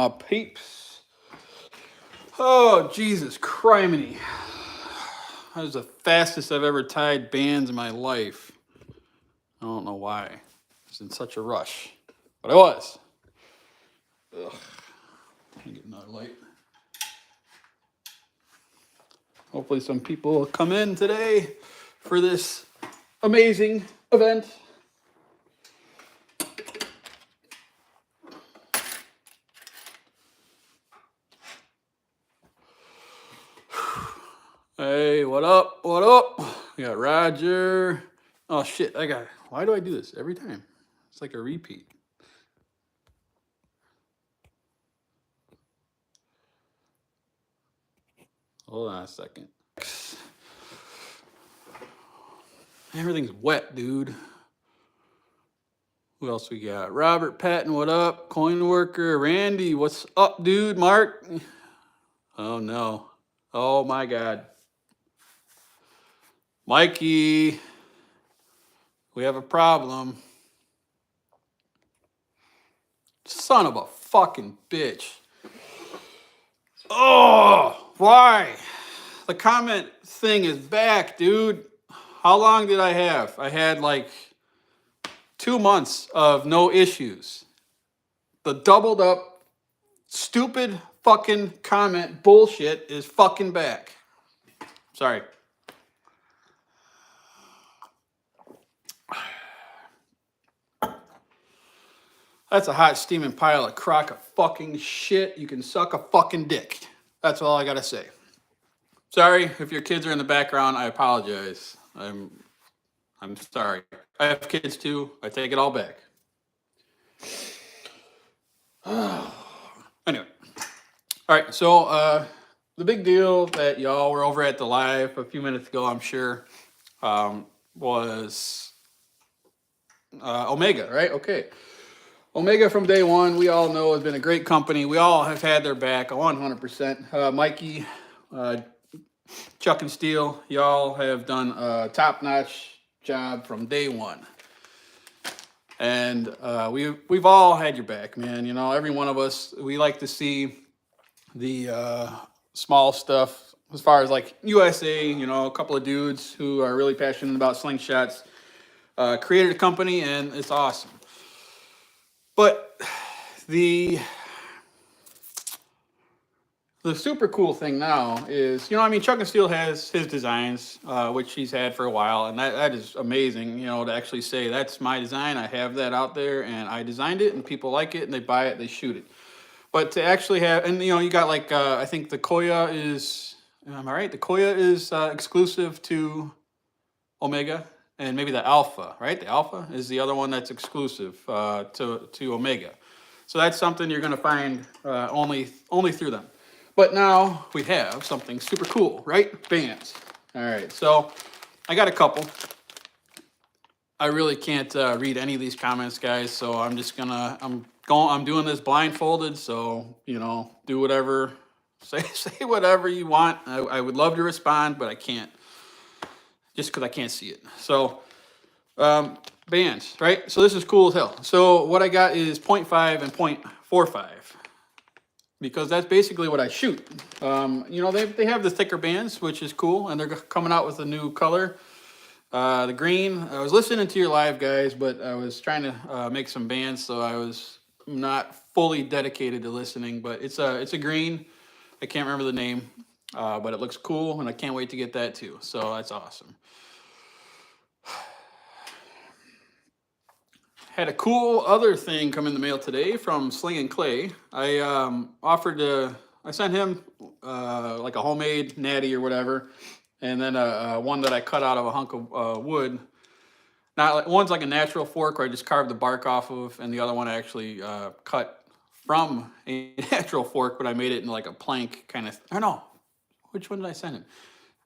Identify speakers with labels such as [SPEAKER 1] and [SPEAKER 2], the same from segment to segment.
[SPEAKER 1] Peeps. Oh, Jesus criminy. That was the fastest I've ever tied bands in my life. I don't know why. I was in such a rush. But I was. Ugh. Let me get another light. Hopefully some people will come in today for this amazing event. Hey, what up? What up? We got Roger. Oh shit, why do I do this every time? It's like a repeat. Hold on a second. Everything's wet, dude. Who else we got? Robert Patton, what up? Coin Worker, Randy, what's up, dude? Mark. Oh no. Oh my God. Mikey, we have a problem. Son of a fucking bitch. Oh, why? The comment thing is back, dude. How long did I have? I had like 2 months of no issues. The doubled up, stupid fucking comment bullshit is fucking back. Sorry. That's a hot steaming pile of crock of fucking shit. You can suck a fucking dick. That's all I gotta say. Sorry if your kids are in the background. I apologize. I'm sorry. I have kids too. I take it all back. Anyway. All right. So the big deal that y'all were over at the live a few minutes ago, I'm sure, was Omega, right? Okay. Omega from day one, we all know, has been a great company. We all have had their back 100%. Mikey, Chuck and Steele, y'all have done a top-notch job from day one. And we've all had your back, man. You know, every one of us, we like to see the small stuff as far as like USA, you know, a couple of dudes who are really passionate about slingshots created a company, and it's awesome. But the super cool thing now is, you know, I mean, Chuck and Steele has his designs, which he's had for a while, and that is amazing, you know, to actually say that's my design. I have that out there, and I designed it, and people like it, and they buy it, they shoot it. But to actually have, and you know, you got like, I think the Koya is, am I right? The Koya is exclusive to Omega, and maybe the Alpha, right? The Alpha is the other one that's exclusive to Omega. So that's something you're going to find only through them. But now we have something super cool, right? Bands. All right, so I got a couple. I really can't read any of these comments, guys. So I'm just gonna, I'm doing this blindfolded. So, you know, do whatever, say whatever you want. I would love to respond, but I can't, just because I can't see it. So bands, right? So this is cool as hell. So what I got is 0.5 and 0.45. Because that's basically what I shoot. You know, they have the thicker bands, which is cool, and they're coming out with a new color. The green, I was listening to your live, guys, but I was trying to make some bands, so I was not fully dedicated to listening, but it's a green. I can't remember the name, but it looks cool, and I can't wait to get that too, so that's awesome. Had a cool other thing come in the mail today from Sling and Clay. I offered to, I sent him like a homemade natty or whatever, and then one that I cut out of a hunk of wood. Not like, one's like a natural fork where I just carved the bark off of, and the other one I actually cut from a natural fork, but I made it in like a plank kind of. I don't know, which one did I send him?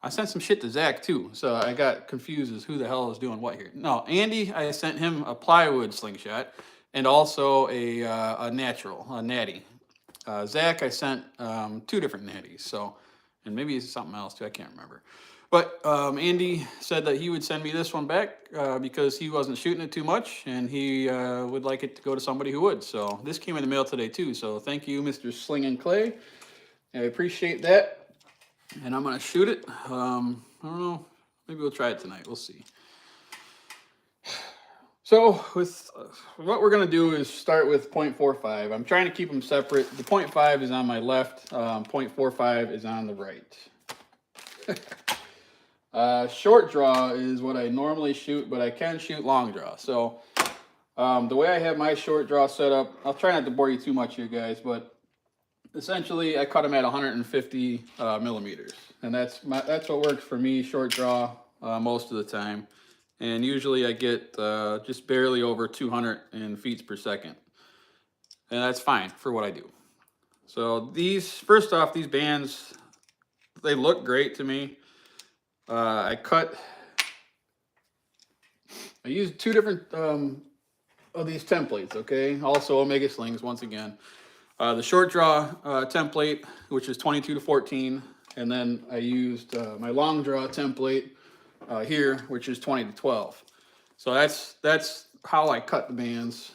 [SPEAKER 1] I sent some shit to Zach too, so I got confused as who the hell is doing what here. No, Andy, I sent him a plywood slingshot and also a natural, a natty. Zach, I sent 2 different natties, so, and maybe it's something else too, I can't remember. But Andy said that he would send me this one back because he wasn't shooting it too much, and he would like it to go to somebody who would. So this came in the mail today too. So thank you, Mr. Sling and Clay. I appreciate that. And I'm gonna shoot it. I don't know. Maybe we'll try it tonight. We'll see. So with what we're gonna do is start with 0.45. I'm trying to keep them separate. The 0.5 is on my left. 0.45 is on the right. Short draw is what I normally shoot, but I can shoot long draw. So the way I have my short draw set up, I'll try not to bore you too much here, guys, but essentially I cut them at 150 millimeters, and that's what works for me, short draw, most of the time. And usually I get just barely over 200 in feet per second, and that's fine for what I do. So first off, these bands, they look great to me. I used two different of these templates, okay? Also Omega Slings, once again. The short draw template, which is 22 to 14, and then I used my long draw template here, which is 20 to 12. So that's how I cut the bands.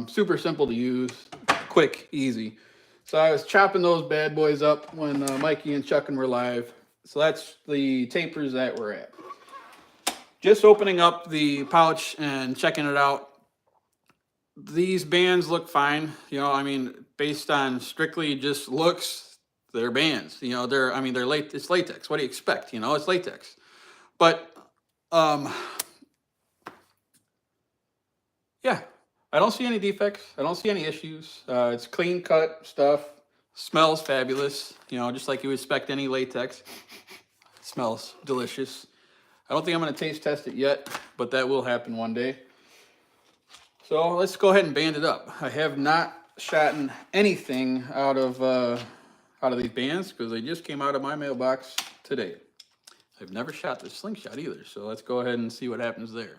[SPEAKER 1] Super simple to use, quick, easy. So I was chopping those bad boys up when Mikey and Chuckin were live. So that's the tapers that we're at. Just opening up the pouch and checking it out. These bands look fine. You know, I mean, based on strictly just looks, they're bands. You know, it's latex. What do you expect? You know, it's latex. But, yeah, I don't see any defects. I don't see any issues. It's clean cut stuff. Smells fabulous. You know, just like you would expect any latex. It smells delicious. I don't think I'm going to taste test it yet, but that will happen one day. So let's go ahead and band it up. I have not shot anything out of these bands because they just came out of my mailbox today. I've never shot the Slingshot either, so let's go ahead and see what happens there.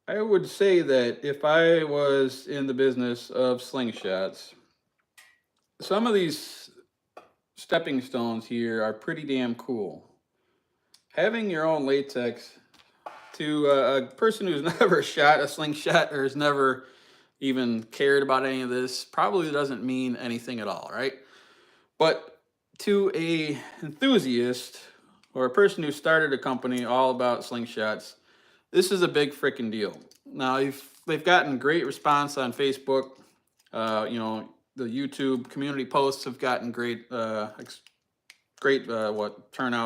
[SPEAKER 1] I would say that if I was in the business of slingshots, some of these stepping stones here are pretty damn cool. Having your own latex, to a person who's never shot a slingshot or has never even cared about any of this, probably doesn't mean anything at all, right? But to a enthusiast or a person who started a company all about slingshots, this is a big freaking deal. Now, they've gotten great response on Facebook. You know, the YouTube community posts have gotten great turnout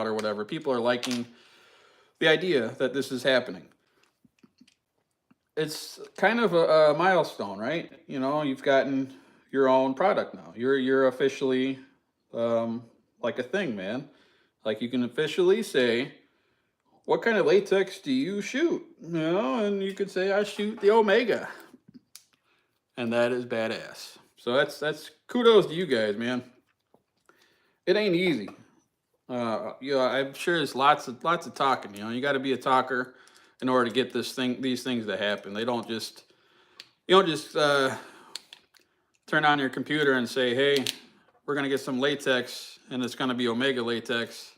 [SPEAKER 1] or whatever. People are liking the idea that this is happening. It's kind of a milestone, right? You know, you've gotten your own product now. You're officially like a thing, man. Like, you can officially say, what kind of latex do you shoot? You know, and you could say, I shoot the Omega. And that is badass. So that's kudos to you guys, man. It ain't easy. You know, I'm sure there's lots of talking. You know, you got to be a talker in order to get these things to happen. You don't just turn on your computer and say, hey, we're gonna get some latex, and it's gonna be Omega latex,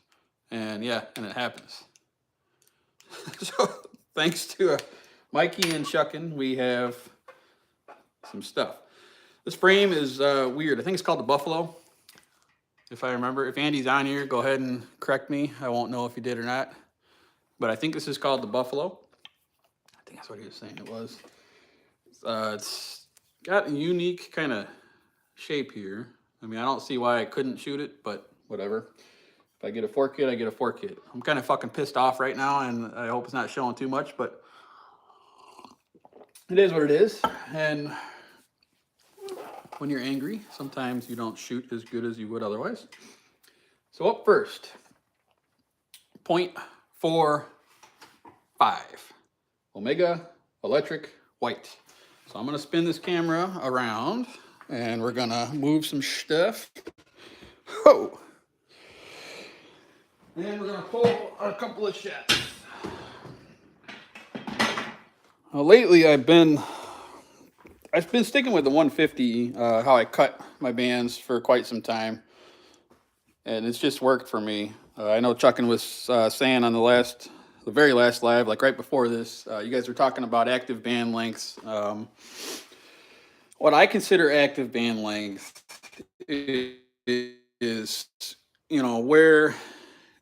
[SPEAKER 1] and yeah, and it happens. So thanks to Mikey and Chuckin, we have some stuff. This frame is weird. I think it's called the Buffalo. If I remember, if Andy's on here, go ahead and correct me. I won't know if he did or not. But I think this is called the Buffalo. I think that's what he was saying it was. It's got a unique kind of shape here. I mean, I don't see why I couldn't shoot it, but whatever. If I get a 4-kit, I get a 4-kit. I'm kind of fucking pissed off right now, and I hope it's not showing too much, but it is what it is. And when you're angry, sometimes you don't shoot as good as you would otherwise. So up first, 0.45 Omega electric white. So I'm gonna spin this camera around and we're gonna move some stuff. Whoa! And we're gonna pull a couple of shots. Now lately I've been I've been sticking with the 150, how I cut my bands for quite some time, and it's just worked for me. I know Chuckin was saying on the very last live, like right before this, you guys were talking about active band lengths. What I consider active band length is, where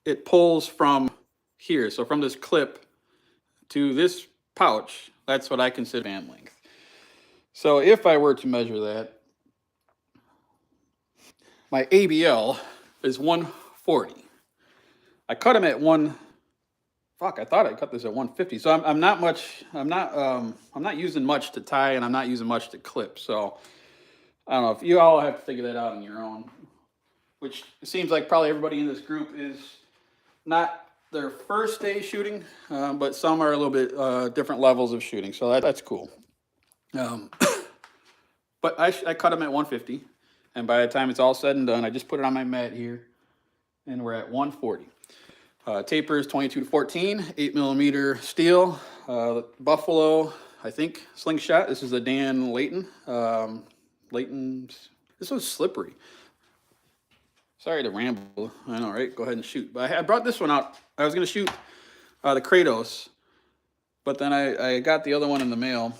[SPEAKER 1] it pulls from here. So from this clip to this pouch, that's what I consider band length. So if I were to measure that, my ABL is 140. I cut them at one. Fuck, I thought I cut this at 150. So I'm not much. I'm not using much to tie, and I'm not using much to clip. So I don't know if you all have to figure that out on your own. Which it seems like probably everybody in this group is not their first day shooting, but some are a little bit different levels of shooting. So that's cool. Um, but I cut them at 150, and by the time it's all said and done, I just put it on my mat here, and we're at 140. Taper is 22 to 14, 8mm steel. Buffalo, I think, Slingshot. This is a Dan Layton. Layton's. This was slippery. Sorry to ramble. I know, right? Go ahead and shoot. But I brought this one out. I was going to shoot the Kratos, but then I got the other one in the mail.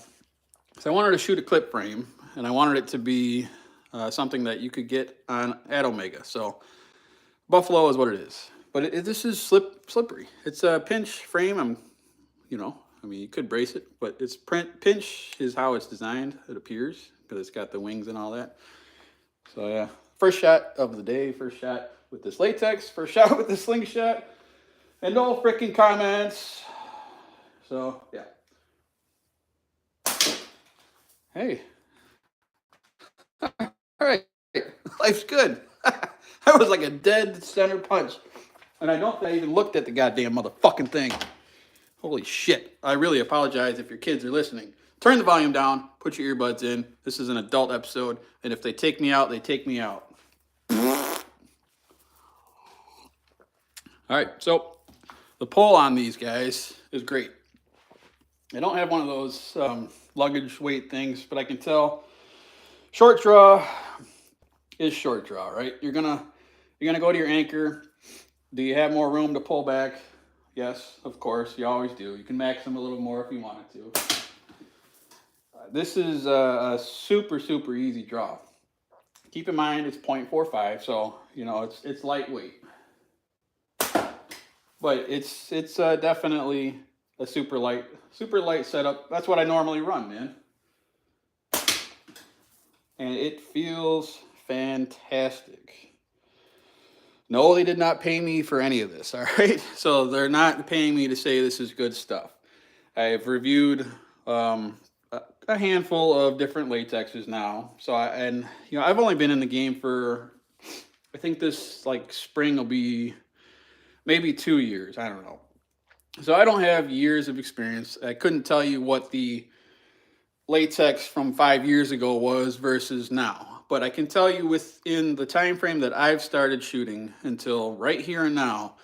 [SPEAKER 1] So I wanted to shoot a clip frame, and I wanted it to be something that you could get at Omega. So Buffalo is what it is. But this is slippery. It's a pinch frame. You could brace it, but it's pinch is how it's designed, it appears, because it's got the wings and all that. So yeah, first shot of the day, first shot with this latex, first shot with the Slingshot, and no freaking comments. So yeah. Hey. All right, life's good. That was like a dead center punch. And I don't think I even looked at the goddamn motherfucking thing. Holy shit. I really apologize if your kids are listening. Turn the volume down, put your earbuds in. This is an adult episode, and if they take me out, they take me out. All right, so the pull on these guys is great. I don't have one of those luggage weight things, but I can tell short draw is short draw, right? You're gonna go to your anchor. Do you have more room to pull back? Yes, of course, you always do. You can max them a little more if you wanted to. This is a super, super easy draw. Keep in mind it's 0.45, so it's lightweight. But it's definitely a super light setup. That's what I normally run, man. And it feels fantastic. No, they did not pay me for any of this, all right? So they're not paying me to say this is good stuff. I've reviewed a handful of different latexes now. So I've only been in the game for, I think this spring will be maybe 2 years. I don't know. So I don't have years of experience. I couldn't tell you what the latex from 5 years ago was versus now. But I can tell you within the time frame that I've started shooting until right here and now,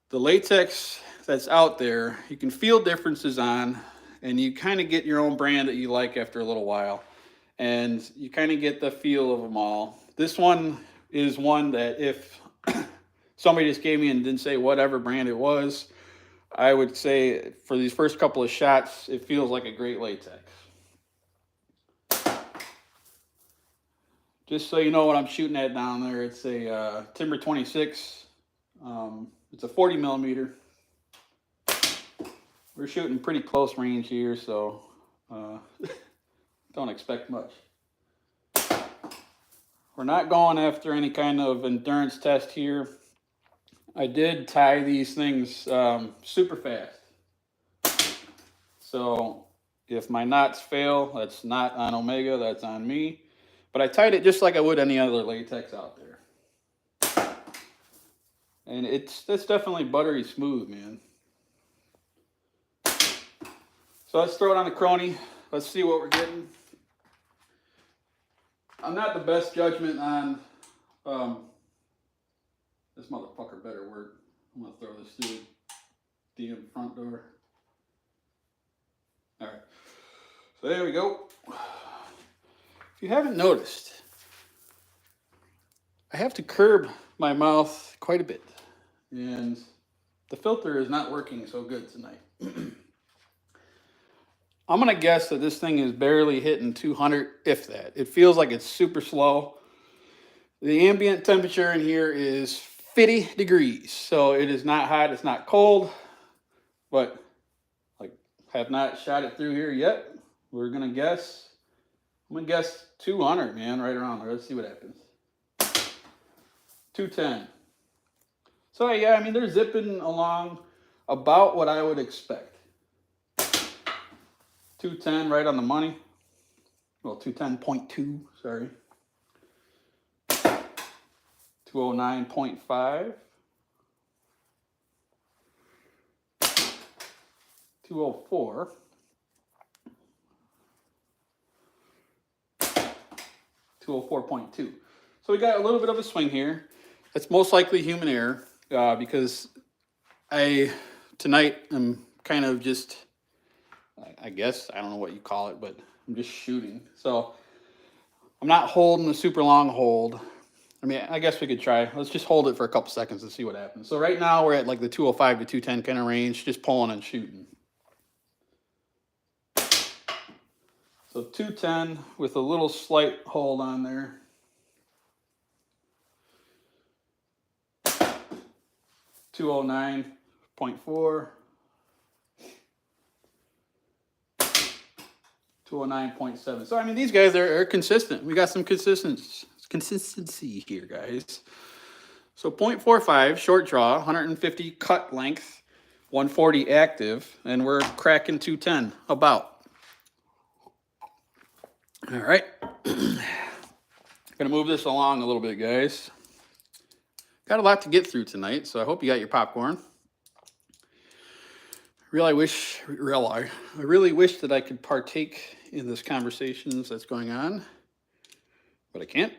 [SPEAKER 1] the latex that's out there, you can feel differences on, and you kind of get your own brand that you like after a little while. And you kind of get the feel of them all. This one is one that if somebody just gave me and didn't say whatever brand it was, I would say for these first couple of shots, it feels like a great latex. Just so you know what I'm shooting at down there, it's a Timber 26. It's a 40mm. We're shooting pretty close range here, so don't expect much. We're not going after any kind of endurance test here. I did tie these things super fast. So if my knots fail, that's not on Omega, that's on me. But I tied it just like I would any other latex out there. And it's definitely buttery smooth, man. So let's throw it on the Crony. Let's see what we're getting. I'm not the best judgment on this motherfucker better work. I'm gonna throw this through the damn front door. All right, so there we go. if you haven't noticed, I have to curb my mouth quite a bit. And the filter is not working so good tonight. I'm going to guess that this thing is barely hitting 200, if that. It feels like it's super slow. The ambient temperature in here is 50 degrees. So it is not hot, it's not cold, but like have not shot it through here yet. We're going to guess, I'm going to guess 200, man, right around there. Let's see what happens. 210. So yeah, I mean, they're zipping along about what I would expect. 210 right on the money. Well, 210.2, sorry. 209.5. 204. 204.2. So we got a little bit of a swing here. That's most likely human error because tonight I'm kind of just, I guess, I don't know what you call it, but I'm just shooting. So I'm not holding a super long hold. I mean, I guess we could try. Let's just hold it for a couple seconds and see what happens. So right now we're at like the 205 to 210 kind of range, just pulling and shooting. So 210 with a little slight hold on there. 209.4. 209.7. So I mean, these guys are consistent. We got some consistency here, guys. So 0.45 short draw, 150 cut length, 140 active, and we're cracking 210 about. All right. Gonna move this along a little bit, guys. Got a lot to get through tonight, so I hope you got your popcorn. I really wish that I could partake in this conversation that's going on, but I can't.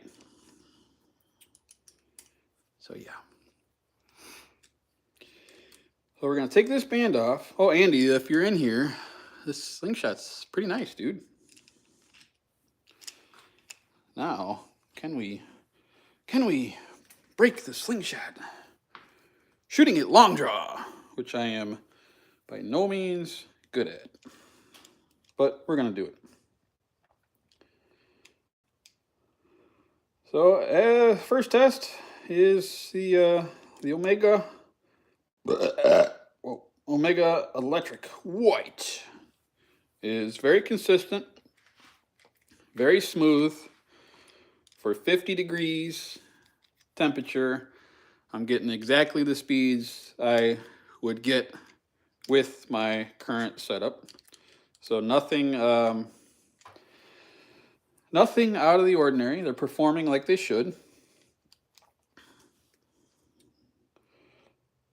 [SPEAKER 1] So yeah. So we're gonna take this band off. Oh, Andy, if you're in here, this slingshot's pretty nice, dude. Now, can we break the slingshot? Shooting it long draw, which I am by no means good at, but we're gonna do it. So first test is the Omega Omega Electric White. Is very consistent, very smooth for 50 degrees temperature. I'm getting exactly the speeds I would get with my current setup. So nothing nothing out of the ordinary. They're performing like they should.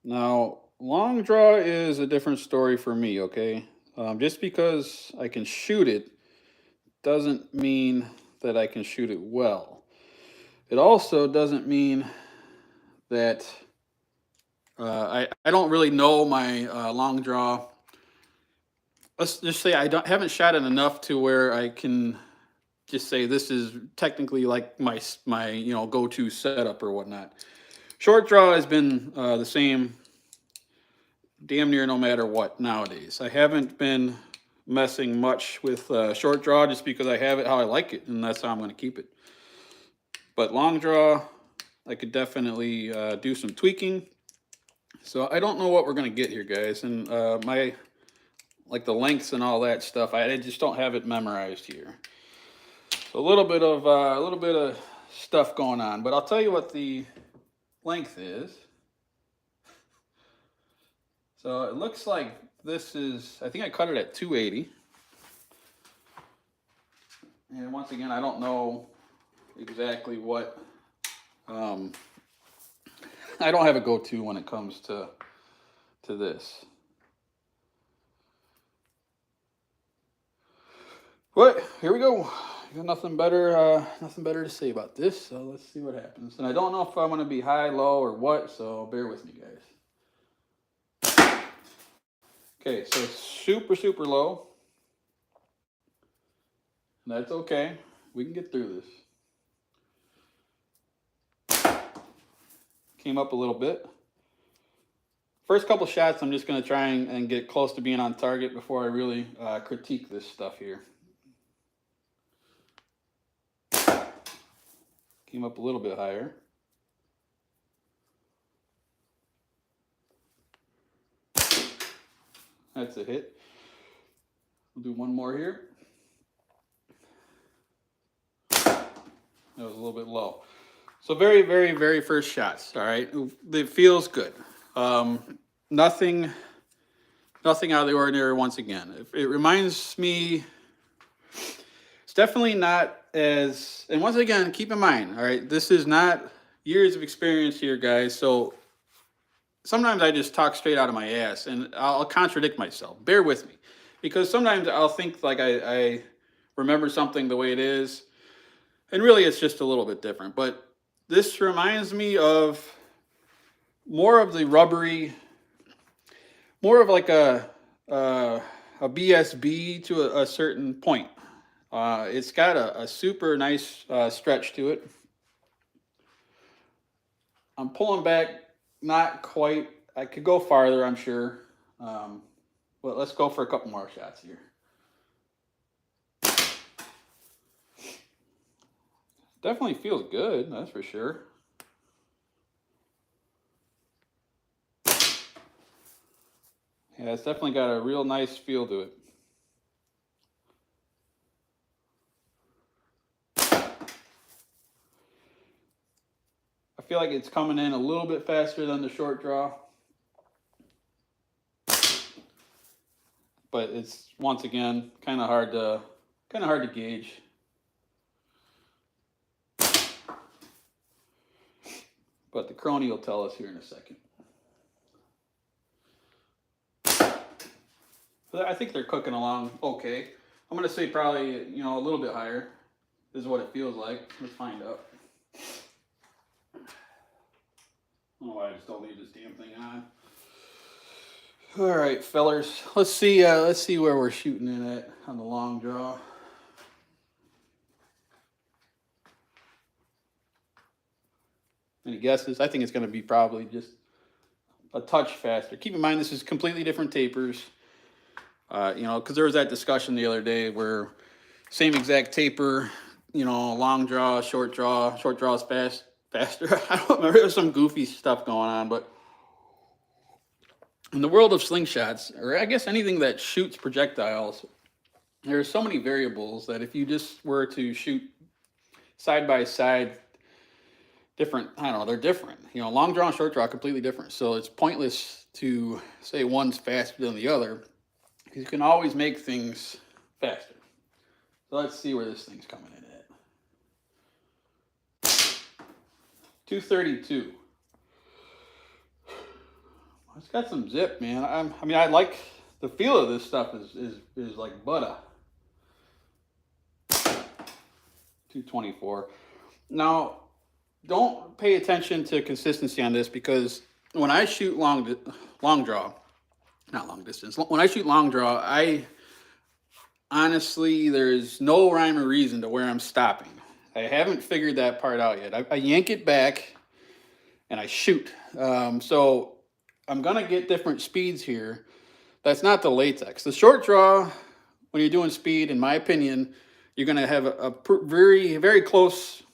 [SPEAKER 1] Now, long draw is a different story for me, okay? Just because I can shoot it doesn't mean that I can shoot it well. It also doesn't mean that I don't really know my long draw. Let's just say I haven't shot it enough to where I can just say this is technically like my go-to setup or whatnot. Short draw has been the same damn near no matter what nowadays. I haven't been messing much with short draw just because I have it how I like it, and that's how I'm going to keep it. But long draw, I could definitely do some tweaking. So I don't know what we're going to get here, guys, and the lengths and all that stuff, I just don't have it memorized here. So a little bit of stuff going on, but I'll tell you what the length is. So it looks like this is, I think I cut it at 280. And once again, I don't know exactly what, I don't have a go-to when it comes to this. But here we go. Got nothing better to say about this, so let's see what happens. And I don't know if I'm going to be high, low, or what, so bear with me, guys. Okay, so it's super, super low. That's okay. We can get through this. Came up a little bit. First couple shots, I'm just going to try and get close to being on target before I really critique this stuff here. Came up a little bit higher. That's a hit. We'll do one more here. That was a little bit low. So very, very, very first shots, all right? It feels good. Nothing out of the ordinary once again. It reminds me, it's definitely not as, and once again, keep in mind, all right, this is not years of experience here, guys, so sometimes I just talk straight out of my ass, and I'll contradict myself. Bear with me, because sometimes I'll think like I remember something the way it is, and really it's just a little bit different. But this reminds me of more of the rubbery, more of like a BSB to a certain point. It's got a super nice stretch to it. I'm pulling back, not quite. I could go farther, I'm sure. But let's go for a couple more shots here. Definitely feels good, that's for sure. Yeah, it's definitely got a real nice feel to it. I feel like it's coming in a little bit faster than the short draw. But it's, once again, kind of hard to gauge. But the crony will tell us here in a second. But I think they're cooking along okay. I'm going to say probably, you know, a little bit higher is what it feels like. Let's find out. I don't know why I just don't leave this damn thing on. All right, fellers. Let's see where we're shooting in at on the long draw. Any guesses? I think it's going to be probably just a touch faster. Keep in mind, this is completely different tapers. You know, because there was that discussion the other day where same exact taper, you know, long draw, short draw is faster. I don't remember, there's some goofy stuff going on, but in the world of slingshots, or I guess anything that shoots projectiles, there's so many variables that if you just were to shoot side by side, different, I don't know, they're different. You know, long draw and short draw are completely different. So it's pointless to say one's faster than the other. You can always make things faster. So let's see where this thing's coming in at. 232. It's got some zip, man. I mean, I like the feel of this stuff is like butter. 224. Now, don't pay attention to consistency on this, because when I shoot long draw, not long distance, when I shoot long draw, I honestly, there's no rhyme or reason to where I'm stopping. I haven't figured that part out yet. I yank it back and I shoot. So I'm gonna get different speeds here. That's not the latex. The short draw, when you're doing speed, in my opinion, you're gonna have a very, very close,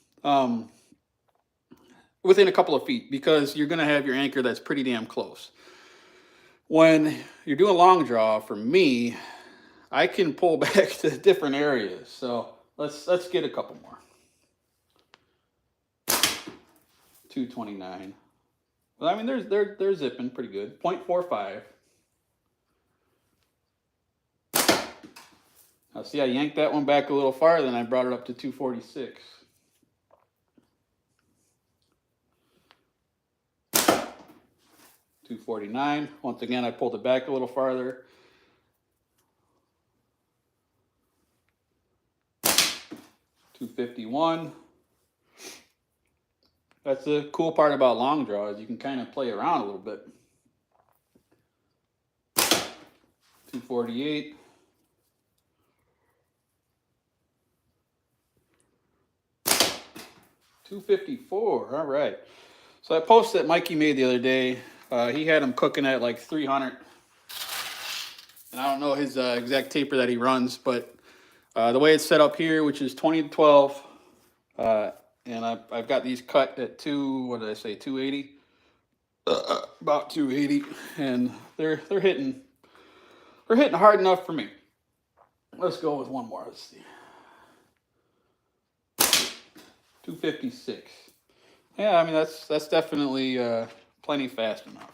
[SPEAKER 1] within a couple of feet, because you're gonna have your anchor that's pretty damn close. When you're doing long draw, for me, I can pull back to different areas. So let's get a couple more. 229. Well, I mean, they're zipping pretty good. 0.45. Now see, I yanked that one back a little farther, and I brought it up to 246. 249. Once again, I pulled it back a little farther. 251. That's the cool part about long draw, is you can kind of play around a little bit. 248. 254. All right. So that post that Mikey made the other day, he had him cooking at like 300. And I don't know his exact taper that he runs, but the way it's set up here, which is 20 to 12, and I've got these cut at what did I say, 280? About 280, and they're hitting hard enough for me. Let's go with one more. Let's see. 256. Yeah, I mean that's definitely plenty fast enough.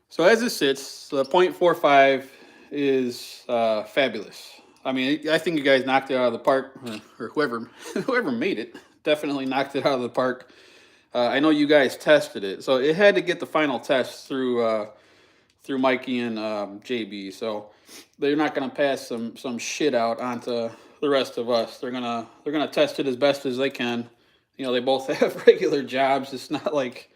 [SPEAKER 1] So as it sits, the .45 is fabulous. I mean, I think you guys knocked it out of the park, or whoever made it definitely knocked it out of the park. I know you guys tested it, so it had to get the final test through Mikey and JB. So they're not gonna pass some shit out onto the rest of us. They're gonna test it as best as they can. You know, they both have regular jobs. It's not like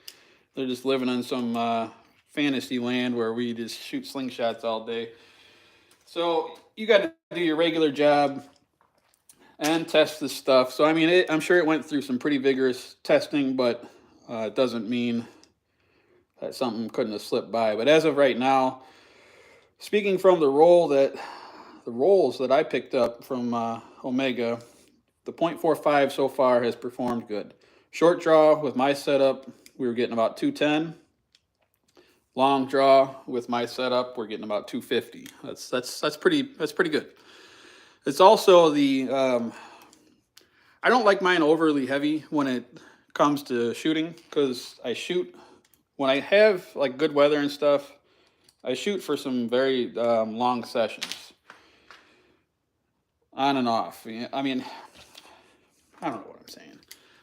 [SPEAKER 1] they're just living in some fantasy land where we just shoot slingshots all day. So you got to do your regular job and test this stuff. So I mean, I'm sure it went through some pretty vigorous testing, but it doesn't mean that something couldn't have slipped by. But as of right now, speaking from the rolls that I picked up from Omega, the .45 so far has performed good. Short draw with my setup, we were getting about 210. Long draw with my setup, we're getting about 250. That's pretty good. It's also the I don't like mine overly heavy when it comes to shooting, because I shoot when I have like good weather and stuff. I shoot for some very long sessions, on and off. I mean, I don't know what I'm saying,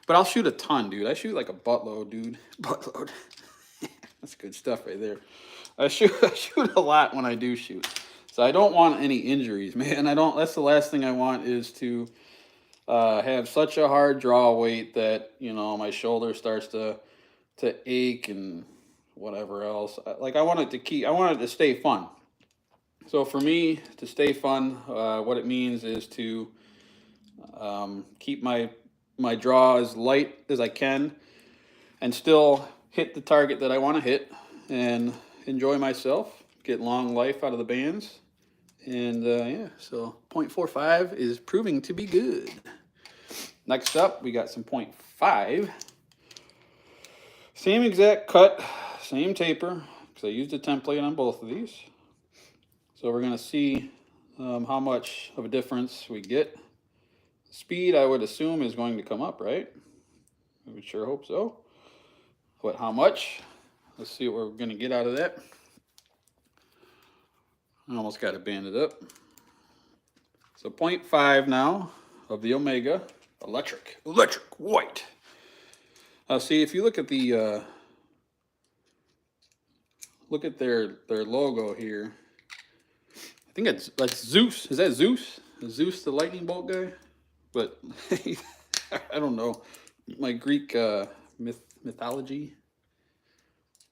[SPEAKER 1] but I'll shoot a ton, dude. I shoot like a buttload, dude. Buttload. That's good stuff right there. I shoot a lot when I do shoot. So I don't want any injuries, man. That's the last thing I want, is to have such a hard draw weight that, you know, my shoulder starts to ache and whatever else. Like I want it to stay fun. So for me to stay fun, what it means is to keep my draw as light as I can and still hit the target that I want to hit and enjoy myself, get long life out of the bands. And yeah, so .45 is proving to be good. Next up, we got some .5. Same exact cut, same taper, because I used a template on both of these. So we're going to see how much of a difference we get. Speed, I would assume, is going to come up, right? I would sure hope so. But how much? Let's see what we're going to get out of that. I almost got it banded up. So .5 now of the Omega electric white. See, if you look at the look at their logo here. I think that's Zeus. Is that Zeus? Is Zeus the lightning bolt guy? But I don't know. My Greek mythology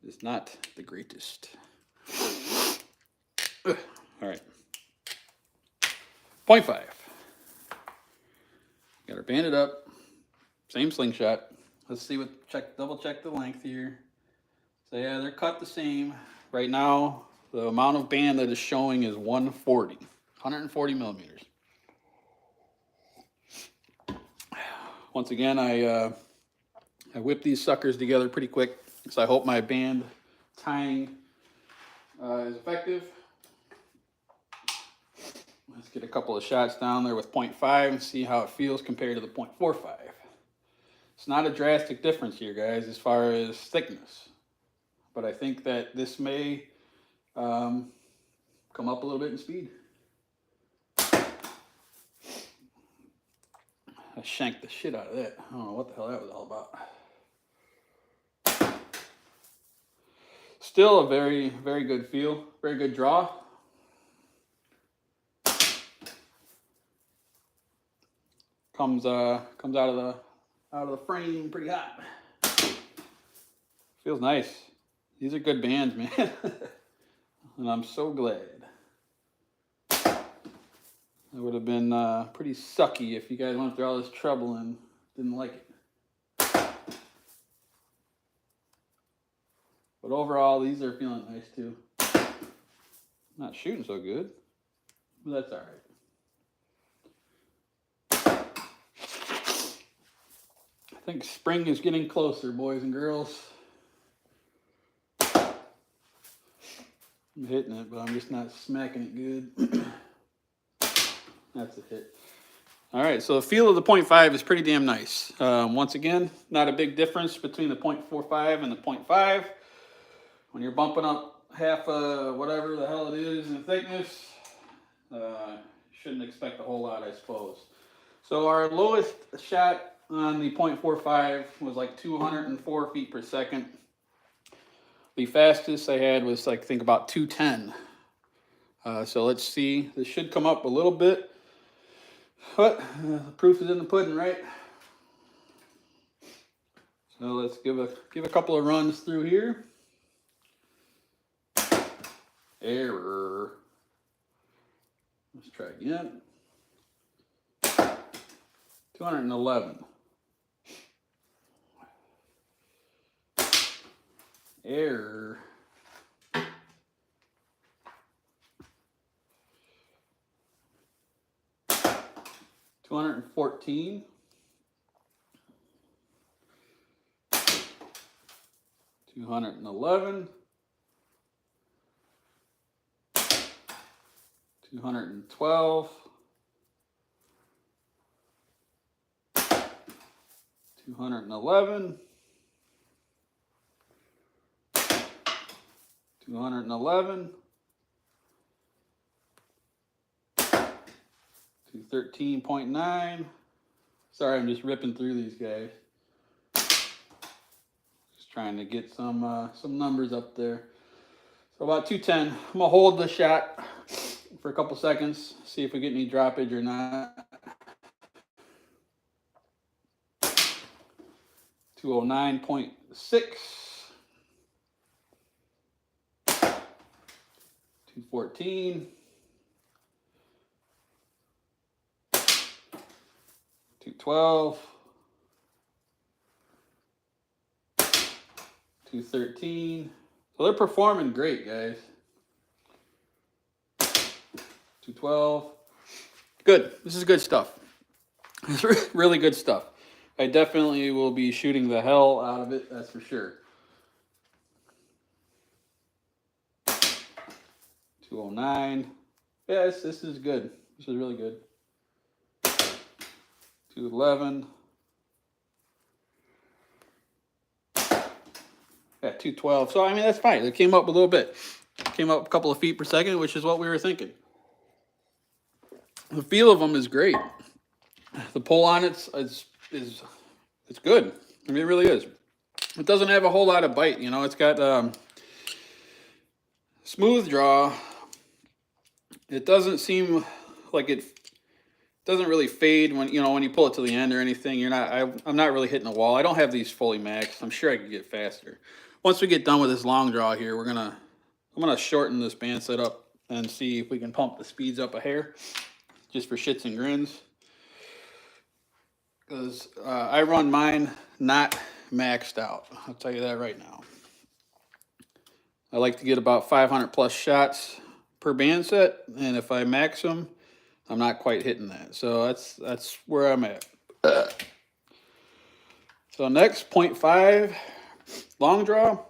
[SPEAKER 1] is not the greatest. All right. .5. Got her banded up. Same slingshot. Let's see double check the length here. So yeah, they're cut the same. Right now, the amount of band that is showing is 140 millimeters. Once again, I whipped these suckers together pretty quick, so I hope my band tying is effective. Let's get a couple of shots down there with .5 and see how it feels compared to the .45. It's not a drastic difference here, guys, as far as thickness. But I think that this may come up a little bit in speed. I shanked the shit out of that. I don't know what the hell that was all about. Still a very, very good feel. Very good draw. Comes out of the frame pretty hot. Feels nice. These are good bands, man. And I'm so glad. It would have been pretty sucky if you guys went through all this trouble and Didn't like it. But overall, these are feeling nice too. Not shooting so good, but that's all right. I think spring is getting closer, boys and girls. I'm hitting it, but I'm just not smacking it good. That's a hit. All right, so the feel of the 0.5 is pretty damn nice. Once again, not a big difference between the 0.45 and the 0.5. When you're bumping up half whatever the hell it is in thickness, shouldn't expect a whole lot, I suppose. So our lowest shot on the 0.45 was like 204 feet per second. The fastest I had was like, think about 210. So let's see, this should come up a little bit, but the proof is in the pudding, right? So let's give a couple of runs through here. Error. Let's try again. 211. Error. 214. 211. 212. 211. 211. 213.9. Sorry, I'm just ripping through these guys. Just trying to get some numbers up there. So about 210. I'm gonna hold the shot for a couple seconds, see if we get any droppage or not. 209.6. 214. 212. 213. So they're performing great, guys. 212. Good. This is good stuff. It's really good stuff. I definitely will be shooting the hell out of it, that's for sure. 209. Yes, this is good. This is really good. 211. Yeah, 212. So, I mean, that's fine. It came up a little bit. It came up a couple of feet per second, which is what we were thinking. The feel of them is great. The pull on it is good. I mean, it really is. It doesn't have a whole lot of bite, you know. It's got smooth draw. It doesn't seem like it doesn't really fade when you pull it to the end or anything. I'm not really hitting a wall. I don't have these fully maxed. I'm sure I could get faster. Once we get done with this long draw here, I'm gonna shorten this band set up and see if we can pump the speeds up a hair, just for shits and grins. Because I run mine not maxed out. I'll tell you that right now. I like to get about 500 plus shots per band set, and if I max them, I'm not quite hitting that. So that's where I'm at. So next, 0.5 long draw.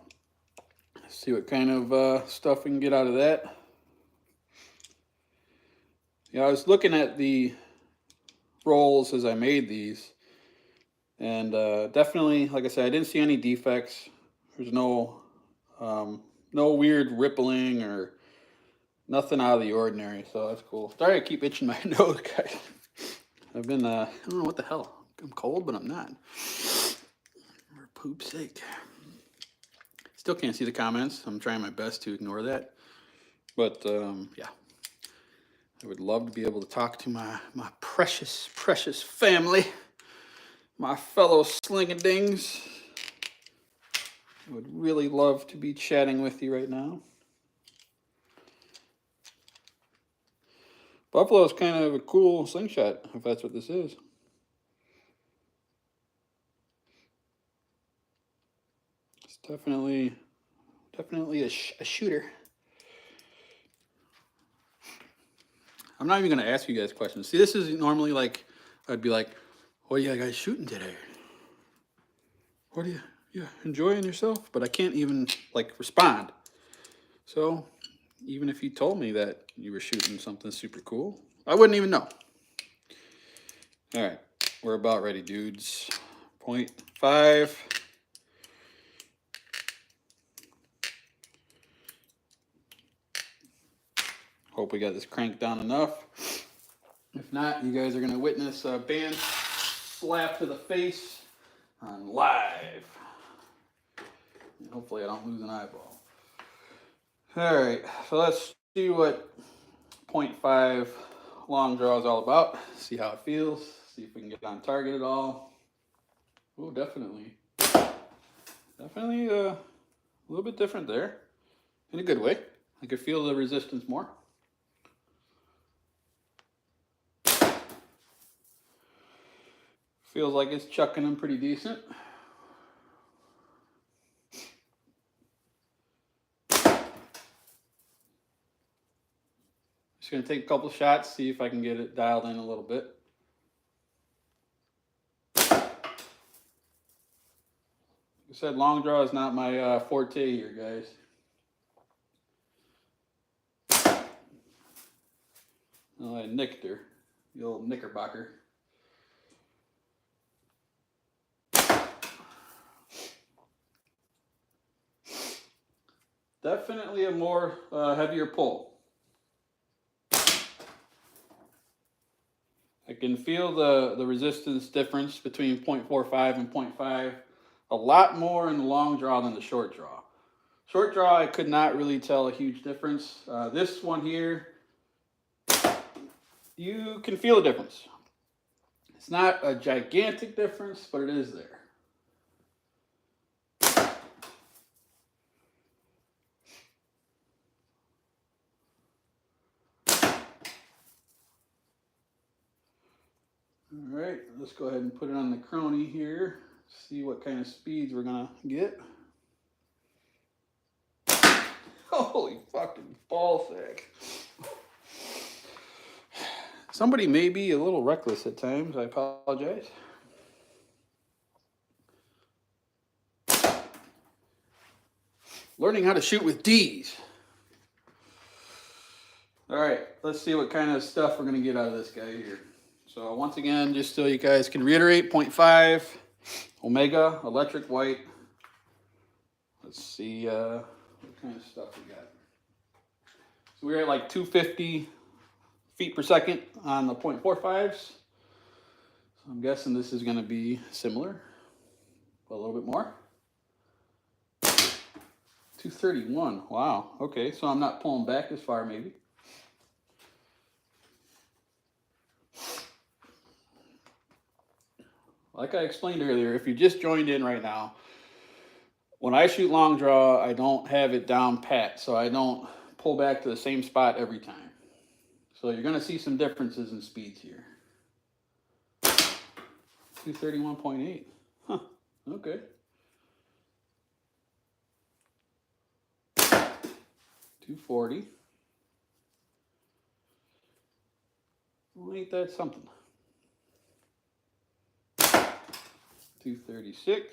[SPEAKER 1] Let's see what kind of stuff we can get out of that. Yeah, I was looking at the rolls as I made these, and definitely, like I said, I didn't see any defects. There's no weird rippling or nothing out of the ordinary, so that's cool. Sorry I keep itching my nose, guys. I've been, I don't know what the hell. I'm cold, but I'm not. For poop's sake. Still can't see the comments. I'm trying my best to ignore that. But, yeah. I would love to be able to talk to my precious, precious family. My fellow sling-a-dings. I would really love to be chatting with you right now. Buffalo is kind of a cool slingshot, if that's what this is. Definitely a shooter. I'm not even going to ask you guys questions. See, this is normally like, I'd be like, what are you guys shooting today? What are you enjoying yourself? But I can't even like respond. So even if you told me that you were shooting something super cool, I wouldn't even know. All right, we're about ready, dudes. 0.5. Hope we got this cranked down enough. If not, you guys are going to witness a band slap to the face on live. And hopefully I don't lose an eyeball. All right, so let's see what 0.5 long draw is all about. See how it feels. See if we can get on target at all. Oh, definitely. Definitely a little bit different there. In a good way. I could feel the resistance more. Feels like it's chucking them pretty decent. Just going to take a couple shots, see if I can get it dialed in a little bit. Like I said, long draw is not my forte here, guys. Oh, I nicked her. The old knickerbocker. Definitely a more heavier pull. I can feel the resistance difference between 0.45 and 0.5 a lot more in the long draw than the short draw. Short draw, I could not really tell a huge difference. This one here, you can feel a difference. It's not a gigantic difference, but it is there. All right, let's go ahead and put it on the crony here. See what kind of speeds we're gonna get. Holy fucking ballsack. Somebody may be a little reckless at times. I apologize. Learning how to shoot with D's. All right, let's see what kind of stuff we're going to get out of this guy here. So once again, just so you guys can reiterate, 0.5 Omega electric white. Let's see what kind of stuff we got. So we're at like 250 feet per second on the 0.45s. So I'm guessing this is going to be similar, but a little bit more. 231. Wow. Okay, so I'm not pulling back as far, maybe. Like I explained earlier, if you just joined in right now, when I shoot long draw, I don't have it down pat, so I don't pull back to the same spot every time. So you're going to see some differences in speeds here. 231.8. Huh. Okay. 240. Well, ain't that something? 236.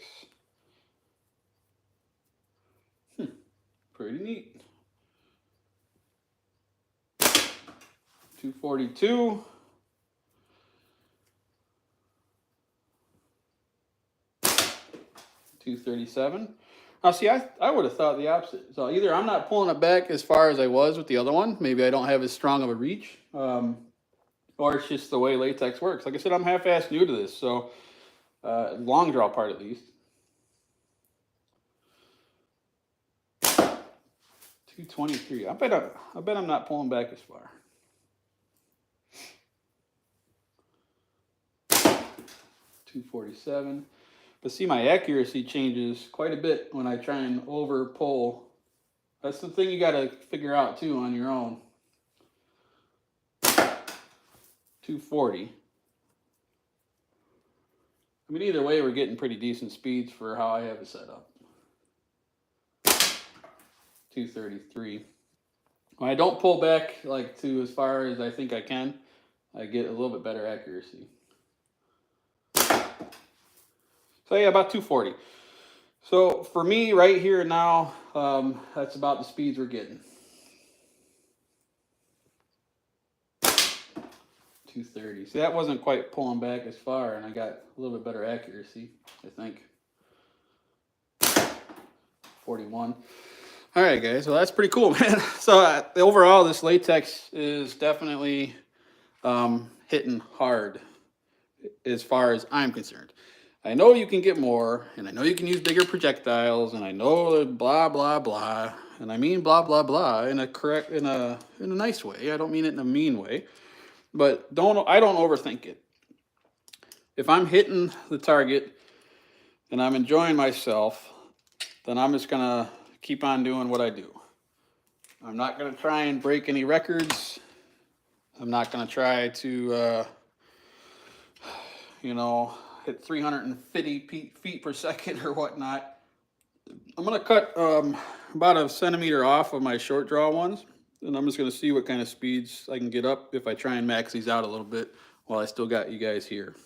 [SPEAKER 1] Pretty neat. 242. 237. Now, see, I would have thought the opposite. So either I'm not pulling it back as far as I was with the other one. Maybe I don't have as strong of a reach. Or it's just the way latex works. Like I said, I'm half-assed new to this. So long draw part at least. 223. I bet I'm not pulling back as far. 247. But see, my accuracy changes quite a bit when I try and over pull. That's the thing you got to figure out too on your own. 240. I mean, either way, we're getting pretty decent speeds for how I have it set up. 233. When I don't pull back like to as far as I think I can, I get a little bit better accuracy. So yeah, about 240. So for me right here and now, that's about the speeds we're getting. 230. See, that wasn't quite pulling back as far, and I got a little bit better accuracy, I think. 41. All right, guys. Well, that's pretty cool, man. So overall, this latex is definitely hitting hard as far as I'm concerned. I know you can get more, and I know you can use bigger projectiles, and I know blah blah blah, and I mean blah blah blah in a nice way. I don't mean it in a mean way, but I don't overthink it. If I'm hitting the target and I'm enjoying myself, then I'm just gonna keep on doing what I do. I'm not gonna try and break any records. I'm not gonna try to hit 350 feet per second or whatnot. I'm gonna cut about a centimeter off of my short draw ones, and I'm just gonna see what kind of speeds I can get up if I try and max these out a little bit while I still got you guys here.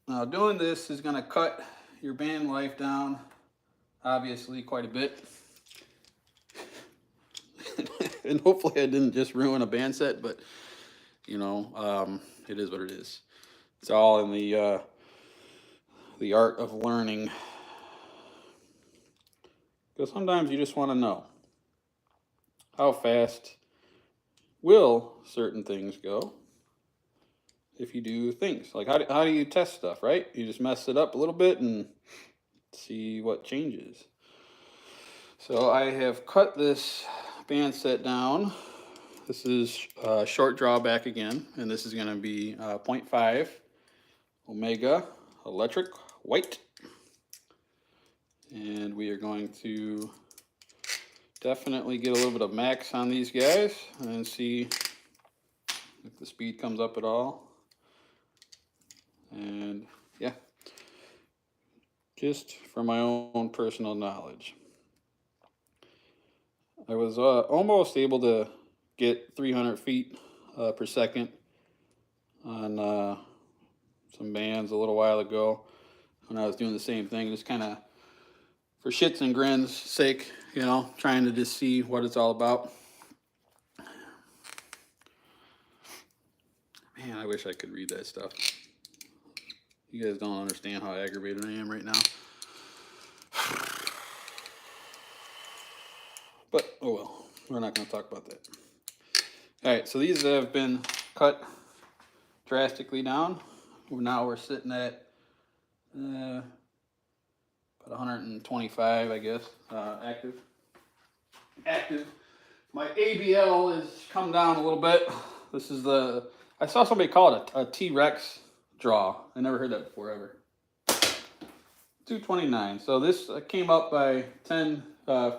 [SPEAKER 1] Now doing this is gonna cut your band life down, obviously, quite a bit. And hopefully I didn't just ruin a band set, but it is what it is. It's all in the art of learning. Because sometimes you just want to know, how fast will certain things go if you do things. Like how do you test stuff, right? You just mess it up a little bit and see what changes. So I have cut this band set down. This is short drawback again, and this is going to be 0.5 Omega electric white. And we are going to definitely get a little bit of max on these guys and see if the speed comes up at all. And yeah, just for my own personal knowledge. I was almost able to get 300 feet per second on some bands a little while ago when I was doing the same thing, just kind of for shits and grins sake, trying to just see what it's all about. Man, I wish I could read that stuff. You guys don't understand how aggravated I am right now. But, oh well, we're not going to talk about that. All right, so these have been cut drastically down. Now we're sitting at about 125, I guess, active. My ABL has come down a little bit. This is I saw somebody call it a T-Rex draw. I never heard that before, ever. 229. So this came up by 10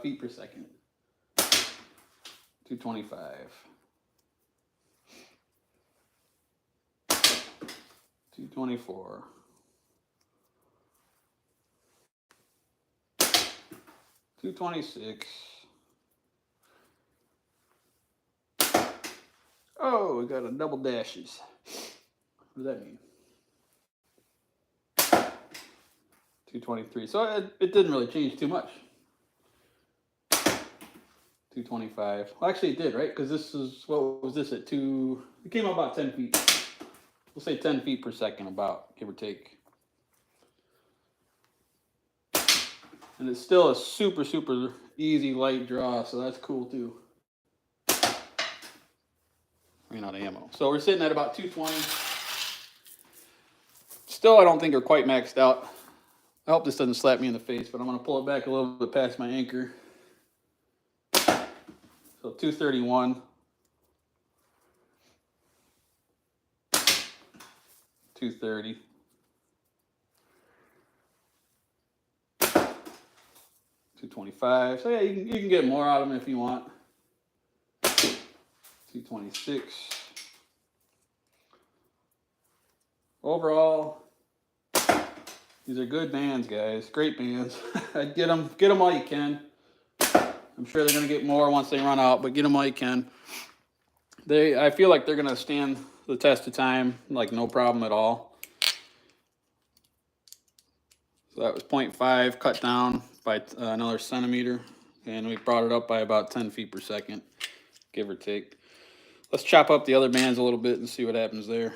[SPEAKER 1] feet per second. 225. 224. 226. Oh, we got a double dashes. What does that mean? 223. So it didn't really change too much. 225. Well, actually it did, right? Because this is, what was this at 2? It came out about 10 feet. We'll say 10 feet per second, about, give or take. And it's still a super, super easy light draw, so that's cool too. Ran out of ammo. So we're sitting at about 220. Still, I don't think we're quite maxed out. I hope this doesn't slap me in the face, but I'm going to pull it back a little bit past my anchor. So 231. 230. 225. So yeah, you can get more out of them if you want. 226. Overall, These are good bands, guys. Great bands. I'd get them while you can. I'm sure they're gonna get more once they run out, but get them while you can. I feel like they're gonna stand the test of time, like no problem at all. So that was 0.5 cut down by another centimeter, and we brought it up by about 10 feet per second, give or take. Let's chop up the other bands a little bit and see what happens there.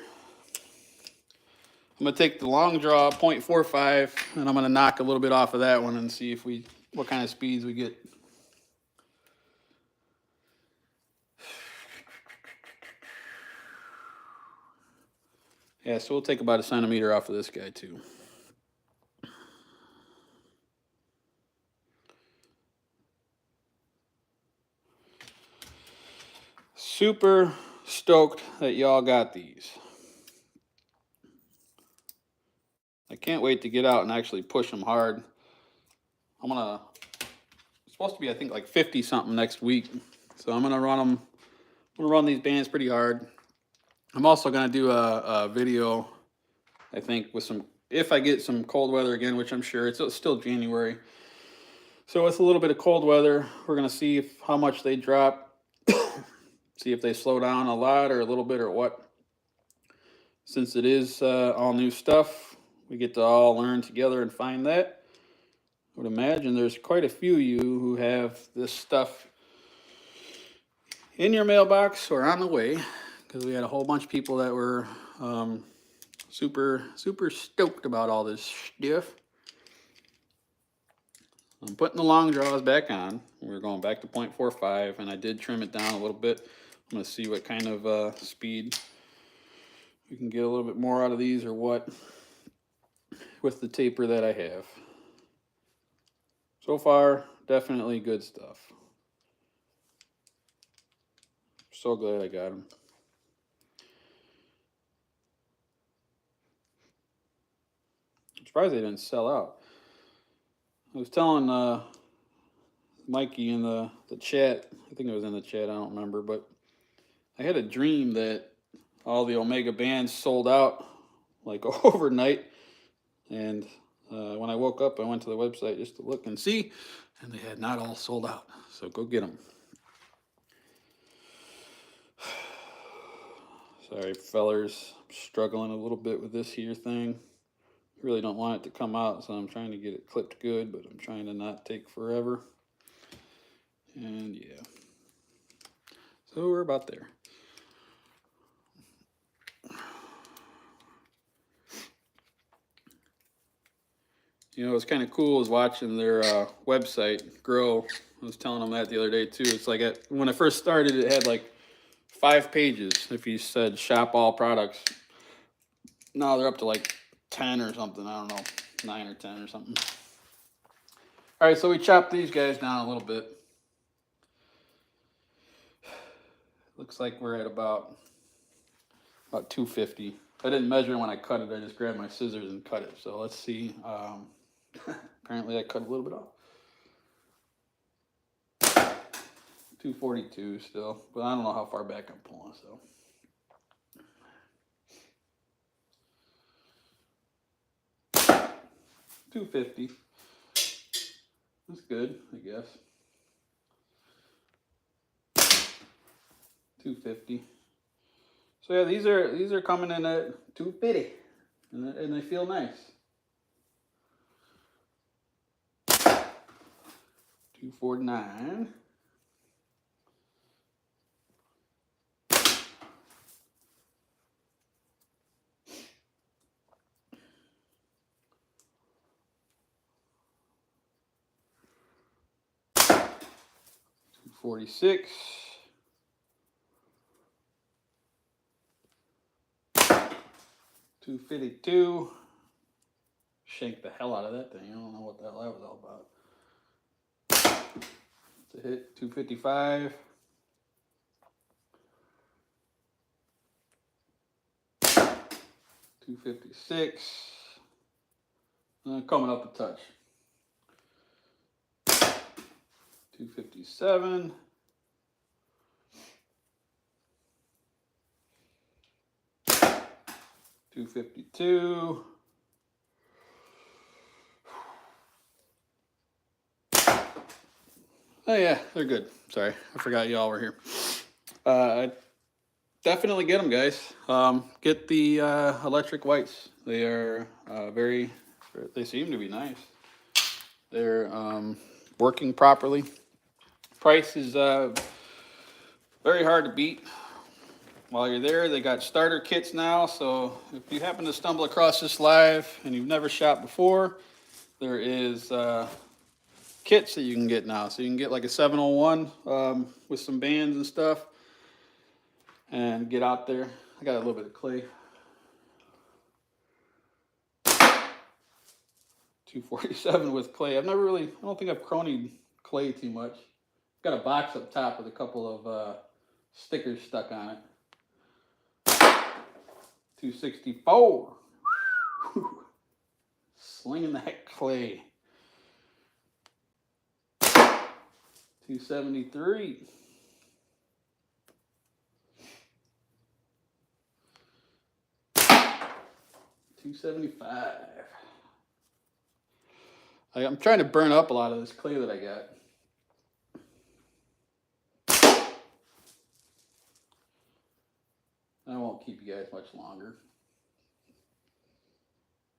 [SPEAKER 1] I'm gonna take the long draw 0.45, and I'm gonna knock a little bit off of that one and see if what kind of speeds we get. Yeah, so we'll take about a centimeter off of this guy too. Super stoked that y'all got these. I can't wait to get out and actually push them hard. It's supposed to be, I think, like 50 something next week. So I'm gonna run these bands pretty hard. I'm also gonna do a video, I think, with if I get some cold weather again, which I'm sure it's still January. So with a little bit of cold weather, we're gonna see how much they drop, see if they slow down a lot or a little bit or what. Since it is all new stuff, we get to all learn together and find that. I would imagine there's quite a few of you who have this stuff in your mailbox or on the way, because we had a whole bunch of people that were super stoked about all this stuff. I'm putting the long draws back on. We're going back to 0.45, and I did trim it down a little bit. I'm going to see what kind of speed we can get a little bit more out of these or what with the taper that I have. So far, definitely good stuff. So glad I got them. I'm surprised they didn't sell out. I was telling Mikey in the chat, I think it was in the chat, I don't remember, but I had a dream that all the Omega bands sold out like overnight. And when I woke up, I went to the website just to look and see, and they had not all sold out. So go get them. Sorry, fellers, I'm struggling a little bit with this here thing. I really don't want it to come out, so I'm trying to get it clipped good, but I'm trying to not take forever. And yeah, so we're about there. You know, it's kind of cool is watching their website grow. I was telling them that the other day too. It's like when I first started, it had like 5 pages if you said shop all products. Now they're up to like 10 or something. I don't know, 9 or 10 or something. All right, so we chopped these guys down a little bit. Looks like we're at about 250. I didn't measure when I cut it. I just grabbed my scissors and cut it. So let's see. Apparently I cut a little bit off. 242 still, but I don't know how far back I'm pulling, so. $250. That's good, I guess. $250. So yeah, these are coming in at $250, and they feel nice. $249. $246. $252. Shake the hell out of that thing. I don't know what the hell that was all about. It's a hit. $255. $256. Coming up a touch. $257. $252. Oh yeah, they're good. Sorry, I forgot y'all were here. Uh, Definitely get them, guys. Get the electric whites. They are very. They seem to be nice. They're working properly. Price is very hard to beat. While you're there, they got starter kits now. So if you happen to stumble across this live and you've never shot before, there is kits that you can get now. So you can get like a 701 with some bands and stuff, and get out there. I got a little bit of clay. 247 with clay. I don't think I've cronied clay too much. Got a box up top with a couple of stickers stuck on it. 264. Slinging that clay. 273. 275. I'm trying to burn up a lot of this clay that I got. I won't keep you guys much longer.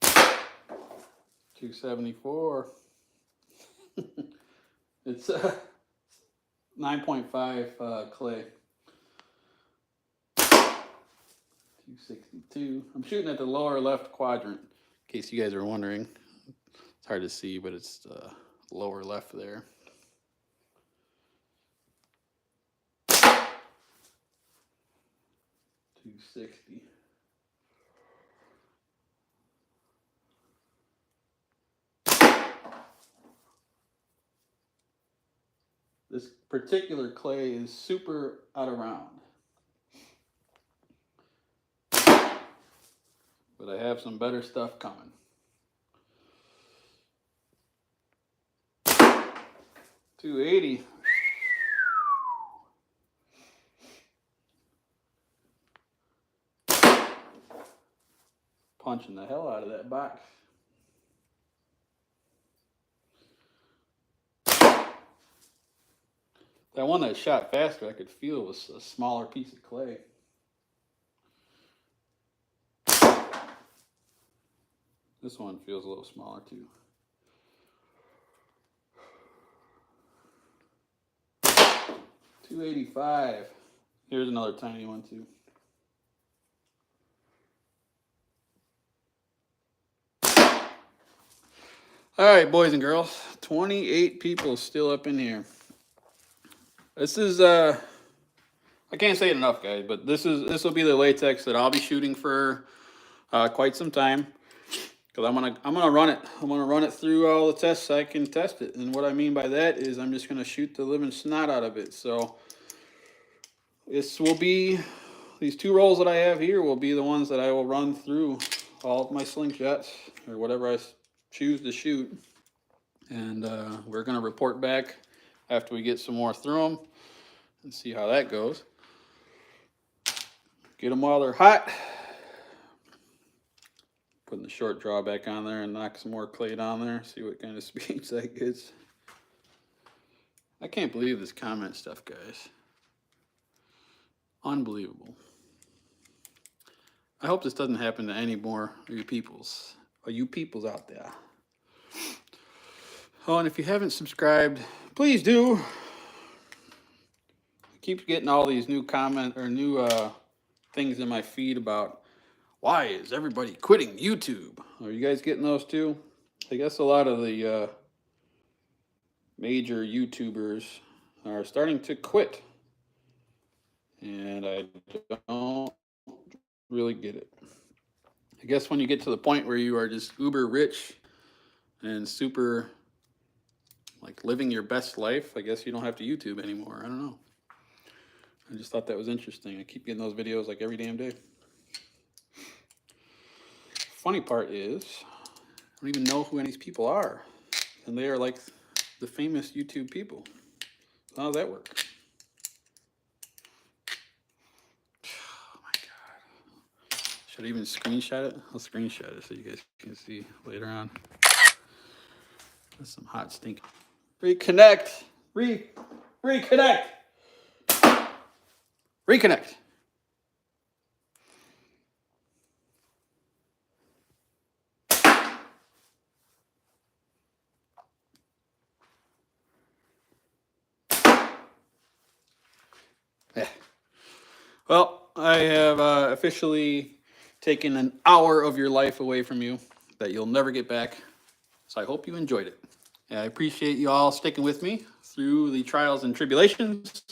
[SPEAKER 1] 274. It's 9.5 clay. 262. I'm shooting at the lower left quadrant, in case you guys are wondering. It's hard to see, but it's the lower left there. 260. This particular clay is super out of round. But I have some better stuff coming. 280. Punching the hell out of that box. That one that shot faster, I could feel was a smaller piece of clay. This one feels a little smaller too. 285. Here's another tiny one too. All right, boys and girls, 28 people still up in here. This is I can't say it enough, guys, but this will be the latex that I'll be shooting for quite some time, because I'm gonna run it. I'm gonna run it through all the tests I can test it, and what I mean by that is I'm just gonna shoot the living snot out of it. So this will be, these 2 rolls that I have here will be the ones that I will run through all of my slingshots or whatever I choose to shoot, and we're gonna report back after we get some more through them and see how that goes. Get them while they're hot. Putting the short draw back on there and knock some more clay down there. See what kind of speeds that gets. I can't believe this comment stuff, guys. Unbelievable. I hope this doesn't happen to any more of you peoples. Or you peoples out there. Oh, and if you haven't subscribed, please do. I keep getting all these new things in my feed about why is everybody quitting YouTube? Are you guys getting those too? I guess a lot of the major YouTubers are starting to quit, and I don't really get it. I guess when you get to the point where you are just uber rich and super like living your best life, I guess you don't have to YouTube anymore. I don't know. I just thought that was interesting. I keep getting those videos like every damn day. Funny part is, I don't even know who any of these people are. And they are like the famous YouTube people. How does that work? Oh my God. Should I even screenshot it? I'll screenshot it so you guys can see later on. That's some hot stink. Reconnect. Reconnect. Reconnect. Yeah. Well, I have officially taken an hour of your life away from you that you'll never get back. So I hope you enjoyed it. And I appreciate you all sticking with me through the trials and tribulations.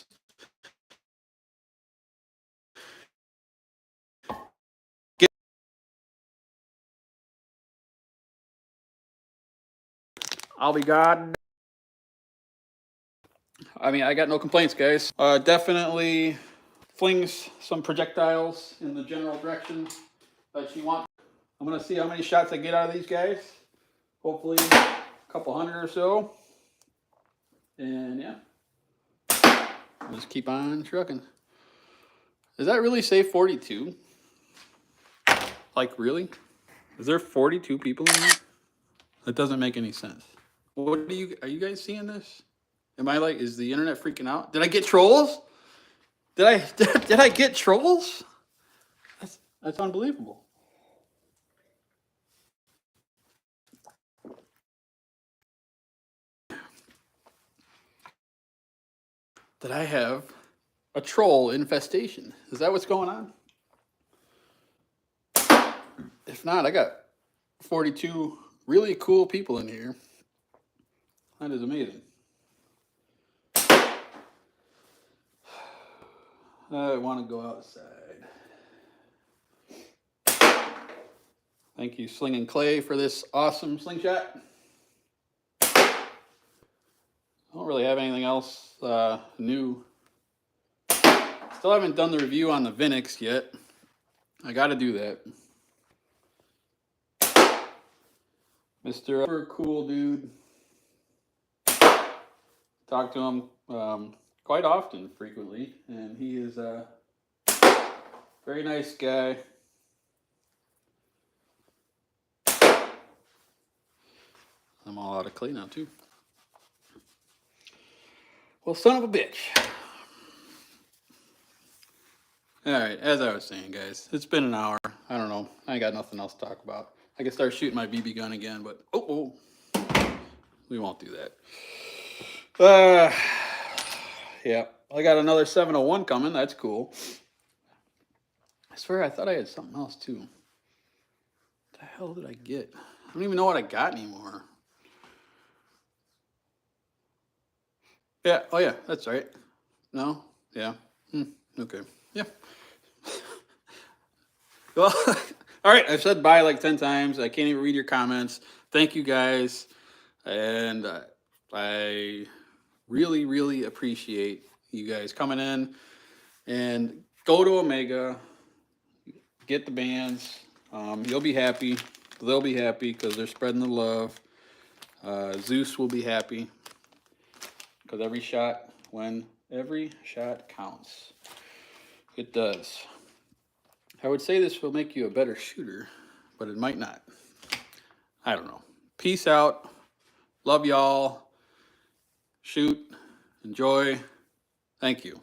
[SPEAKER 1] I'll be God. I mean, I got no complaints, guys. Definitely flings some projectiles in the general direction that you want. I'm going to see how many shots I get out of these guys. Hopefully a couple hundred or so. And yeah, I'll just keep on trucking. Does that really say 42? Like, really? Is there 42 people in here? That doesn't make any sense. What are you guys seeing this? Am I like, is the internet freaking out? Did I get trolls? Did I get trolls? That's unbelievable. Did I have a troll infestation? Is that what's going on? If not, I got 42 really cool people in here. That is amazing. I want to go outside. Thank you, Sling and Clay, for this awesome slingshot. I don't really have anything else new. Still haven't done the review on the Vinix yet. I got to do that. Mr. Super cool dude. Talk to him quite often, frequently, and he is a very nice guy. I'm all out of clay now, too. Well, son of a bitch. All right, as I was saying, guys, it's been an hour. I don't know. I ain't got nothing else to talk about. I can start shooting my BB gun again, but we won't do that. Yeah, I got another 701 coming. That's cool. I swear I thought I had something else, too. What the hell did I get? I don't even know what I got anymore. Yeah, oh yeah, that's right. No? Yeah. Okay. Yeah. Well, all right, I've said bye like 10 times. I can't even read your comments. Thank you guys. And I really, really appreciate you guys coming in. And go to Omega. Get the bands. You'll be happy. They'll be happy because they're spreading the love. Zeus will be happy because every shot counts. It does. I would say this will make you a better shooter, but it might not. I don't know. Peace out. Love y'all. Shoot. Enjoy. Thank you.